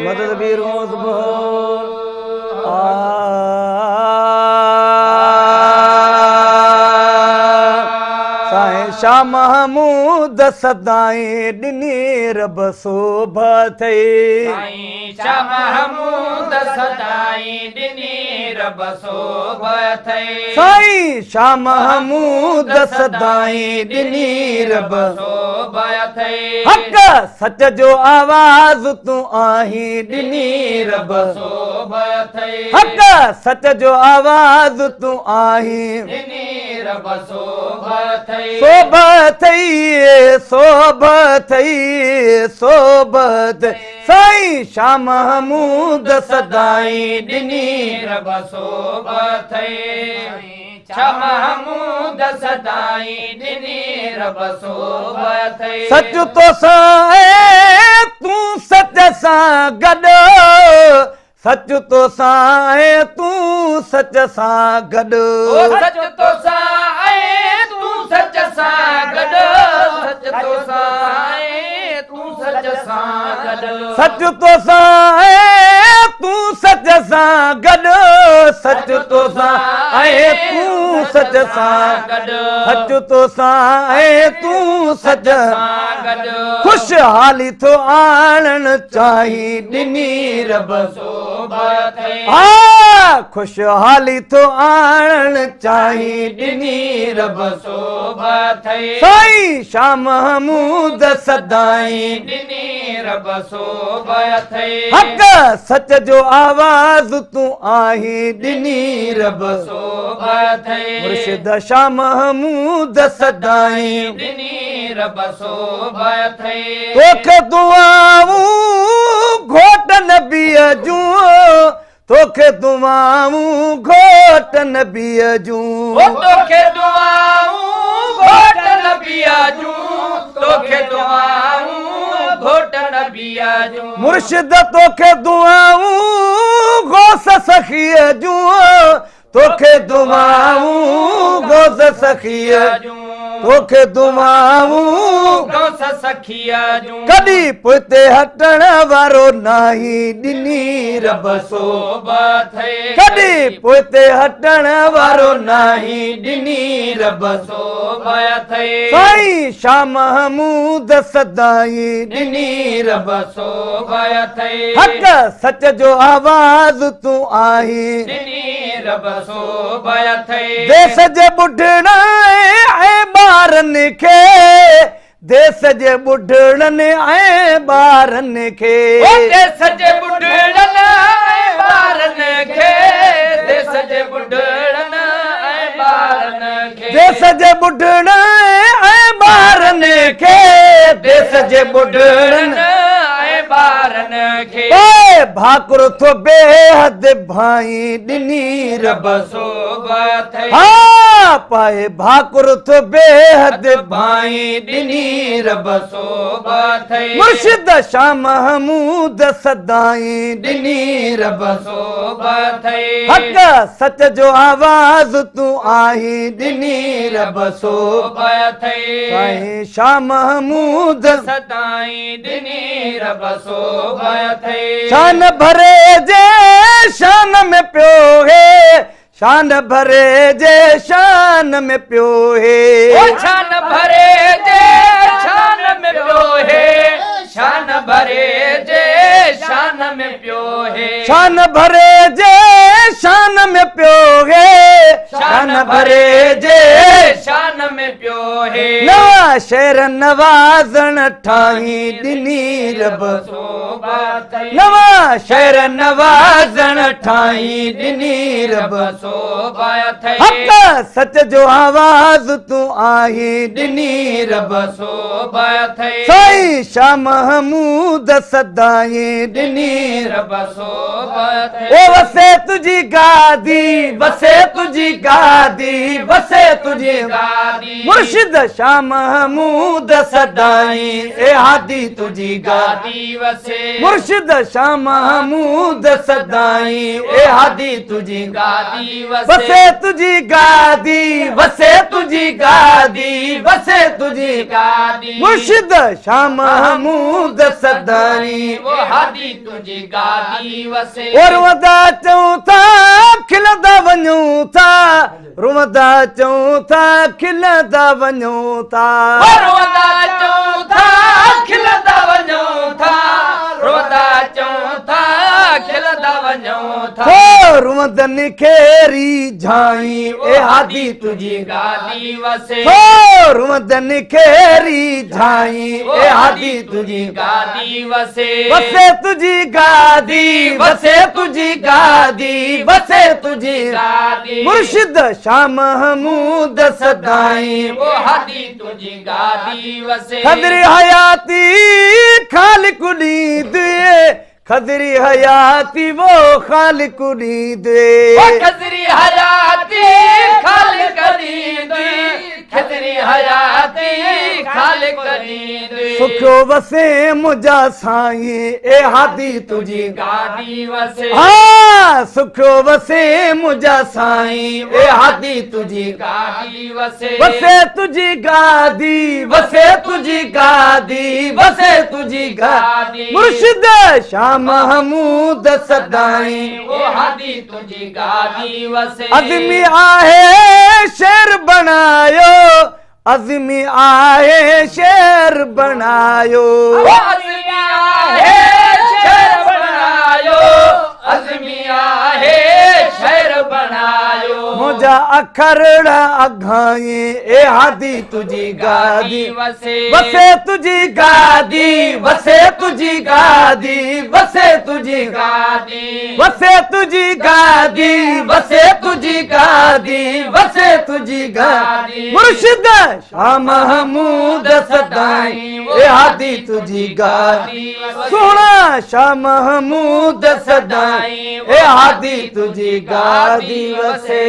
मदद भी रोज बोल साईं शाह महमूद सदाई दिनी रब शोभा थई साईं शाह महमूद सदाई दिनी रब शोभा थई साईं शाह महमूद सदाई दिनी रब शोभा थई हक सच जो आवाज तू आही दिनी रब शोभा थई हक सच जो आवाज तू आही दिनी रब शोभा थई सोबत साईं शाह महमूद सदाई दिनी रब शोभा थई शाह महमूद सदाई दिनी रब शोभा थई सच तो साए तू सच सां गॾु सच तो साए तू सच सां गॾु सच तो साए तू सच सां गॾु सच तो साए तू सच सां गॾु सच तो साए तू सच सां गॾु सच तो साए तू सच सां गॾु सच तो साए तू सच गॾु खुशहाली थो आणण चाही दिनी रब शोभा थई हा खुशहाली थो आणण चाही दिनी रब शोभा थई साईं शाह महमूद सदाई दिनी रब शोभा थई हक सच जो आवाज तू आही दिनी रब शोभा थई मुर्शिद शाह महमूद सदाई दिनी रब शोभा थई तोखे दुआऊं घोट नबीअ जूं तोखे दुआऊं घोट नबीअ जूं तोखे दुआऊं घोट नबीअ जूं तोखे दुआऊं घोट नबीअ जूं मुर्शिद तोखे दुआऊं गोस सखीअ जूं तोखे दुआऊं गोस सखीअ तोखे दुआऊं गोस सखीअ जूं कॾहिं पुते हटण वारो नाही दिनी रब शोभा थई कॾहिं पुते हटण वारो नाही दिनी रब शोभा थई साईं शाह महमूद सदाई दिनी रब शोभा थई हक सच जो आवाज तू आही दिनी रब शोभा थई देश जे ॿुढड़नि ऐं ॿारनि खे देश जे ॿुढड़नि ऐं ॿारनि खे देश जे ॿुढड़नि ऐं ॿारनि खे देश जे ॿुढड़नि ऐं ॿारनि खे देश जे ॿुढड़नि ऐं ॿारनि खे देश जे ॿुढड़नि ऐं ॿारनि खे भाकुर थो बेहद भाई दिनी रब शोभा थई हा पाए भाकुर थो बेहद भाई दिनी रब शोभा थई मुर्शिद शाह महमूद सदाई दिनी रब शोभा थई हक सच जो आवाज तू आही दिनी रब शोभा थई साईं शाह महमूद सदाई दिनी रब शोभा थई शान भरे जे शान में पियो है शान भरे जे शान में पियो है शान भरे जे शान में पियो है शान भरे जे शान में पियो है शान भरे जे शान में पियो है शान भरे जे शान में पियो है नवा शेर नवाज़ण ठाही दिनी रब शोभा थई नवा शेर नवाज़ण ठाही दिनी रब शोभा थई हक सच जो आवाज तू आही दिनी रब शोभा थई साईं शाह महमूद सदाई दिनी रब शोभा थई ओ वसे तुझी गादी वसे तुझी गादी वसे तुझी गादी मुर्शिद शाह महमूद सदाई ए हादी तुझी गादी गादी वसे मुर्शिद शाह महमूद सदाई ए हादी तुझी गादी वसे तुझी गादी वसे तुझी गादी वसे तुझी गादी मुर्शिद शाह महमूद सदाई वो हादी तुझी गादी वसे और वदा चऊं था खिलंदा वञूं था रुवंदा चऊं था खिलंदा वञूं था रोदा चौथा खिलदा वञो था रोदा चौथा खिलदा वञो था हो रुवंदनि खेरी झाई ए हादी तुझी गादी वसे हो रुवंदनि खेरी झाई ए हादी तुझी गादी वसे वसे तुझी गादी वसे तुझी गादी वसे तुझी गादी मुर्शिद शाह महमूद सदाई वो हादी तुझी गादी वसे खदरी हयाती खालिक नींद खदरी हयाती वो खालिक नींद वो खजरी हयाती खाल करी दी खजरी हयाती खाल करी दी सुखो वसे मुझा साईं ए हादी तुझी गादी वसे हाँ सुखो वसे मुझा साईं ए हादी तुझी गादी वसे वसे तुझी गादी वसे तुझी गादी वसे तुझी गादी मुर्शिद शाह महमूद सदाई वो हादी तुझी गादी वसे अज़मी आहे शेर बनायो अज़मी आहे शेर बनायो वो अज़मिया है शहर बनायो अज़मिया है शहर बनायो मुझा अखरड़ा अघाई ए हादी तुझी गादी वसे वसे तुझी गादी वसे तुझी गादी वसे तुझी गादी वसे तुझी गादी वसे तुझी गादी वसे तुझी गादी मुर्शिद शाह महमूद सदाई ए हादी तुझी गादी सोना शाह महमूद सदाई ए हादी तुझी गादी वसे